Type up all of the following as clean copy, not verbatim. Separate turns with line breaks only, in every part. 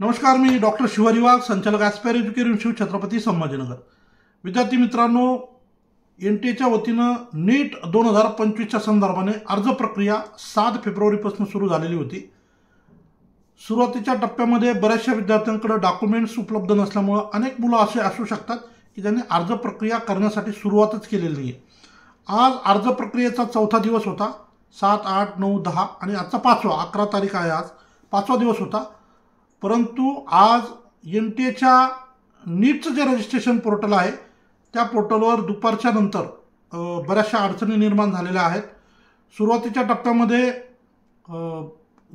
नमस्कार, मी डॉक्टर शिवाजी वाघ, संचालक aspire education institute, Chhatrapati Sambhajinagar. विद्यार्थी मित्रांनो, एनटीएच्या वतीनं नीट 2025च्या संदर्भाने अर्ज प्रक्रिया 7 फेब्रुवारीपासून सुरू झालेली होती। सुरुवातीच्या टप्प्यामध्ये बऱ्याचशा विद्यार्थ्यांकडे डॉक्युमेंट्स उपलब्ध नसल्यामुळे अनेक मुलं असे असू शकतात की ज्यांनी अर्ज प्रक्रिया करण्यासाठी सुरुवातच केलेली नाही। आज अर्ज प्रक्रियेचा चौथा दिवस होता। 7, 8, 9, 10 आणि आजचा 5वा 11 तारीख आहे। आज 5वा दिवस होता, परंतु आज एनटीएच्या नीटचं जे रजिस्ट्रेशन पोर्टल आहे त्या पोर्टलवर दुपारच्या नंतर बऱ्याचशा अडचणी निर्माण झालेल्या आहेत। सुरुवातीच्या टप्प्यामध्ये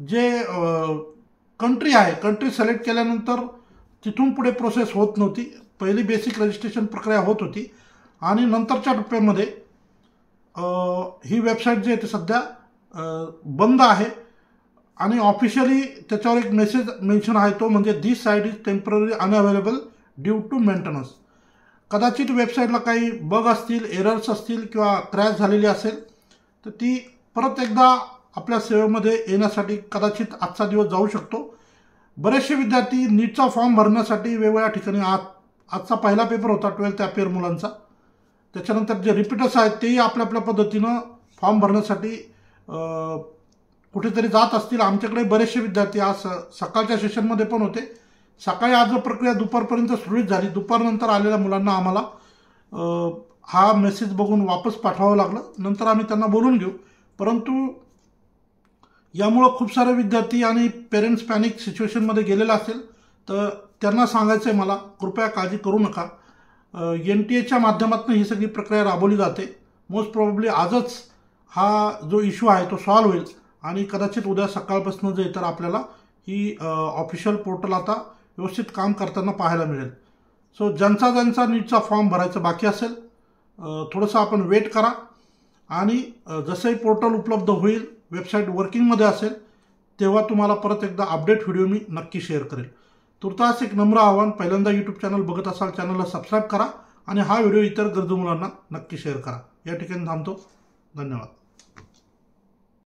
जे कंट्री आहे, कंट्री सिलेक्ट केल्यानंतर तिथून पुढे प्रोसेस होत नव्हती। पहिली बेसिक रजिस्ट्रेशन प्रक्रिया होत होती आणि नंतरच्या टप्प्यामध्ये ही वेबसाईट जी आहे ती सध्या बंद आहे आणि ऑफिशियली त्याच्यावर एक मेसेज मेन्शन आहे, तो म्हणजे this site is temporary unavailable due to maintenance. कदाचित वेबसाईटला काही बग असतील, एरर्स असतील किंवा क्रॅश झालेली असेल, तर ती परत एकदा आपल्या सेवेमध्ये येण्यासाठी कदाचित आजचा दिवस जाऊ शकतो। बरेचसे विद्यार्थी नीटचा फॉर्म भरण्यासाठी वेगवेगळ्या ठिकाणी आजचा पहिला पेपर होता 12th अपियर मुलांचा, त्याच्यानंतर जे रिपीटर्स आहेत तेही आपल्या आपल्या पद्धतीनं फॉर्म भरण्यासाठी कुठेतरी जात असतील। आमच्याकडे बरेचसे विद्यार्थी आज सकाळच्या सेशनमध्ये पण होते। सकाळी अर्ज प्रक्रिया दुपारपर्यंत सुरळीत झाली। दुपारनंतर आलेल्या मुलांना आम्हाला हा मेसेज बघून वापस पाठवावं लागलं। नंतर आम्ही त्यांना बोलून घेऊ, परंतु यामुळं खूप सारे विद्यार्थी आणि पेरेंट्स पॅनिक सिच्युएशनमध्ये गेलेला असेल तर त्यांना सांगायचं आहे मला, कृपया काळजी करू नका। एनटीएच्या माध्यमातून ही सगळी प्रक्रिया राबवली जाते। मोस्ट प्रॉब्ली आजच हा जो इश्यू आहे तो सॉल्व्ह होईल आणि कदाचित उद्या सकाळपासून जे तर आपल्याला ही ऑफिशियल पोर्टल आता व्यवस्थित काम करताना पाहायला मिळेल। सो ज्यांचा नीटचा फॉर्म भरायचा बाकी असेल थोडंसं आपण वेट करा आणि जसंही पोर्टल उपलब्ध होईल, वेबसाईट वर्किंगमध्ये असेल, तेव्हा तुम्हाला परत एकदा अपडेट व्हिडिओ मी नक्की शेअर करेल। तुर्तास एक नम्र आव्हान, पहिल्यांदा यूट्यूब चॅनल बघत असाल चॅनलला सबस्क्राईब करा आणि हा व्हिडिओ इतर गरजू मुलांना नक्की शेअर करा। या ठिकाणी थांबतो। धन्यवाद।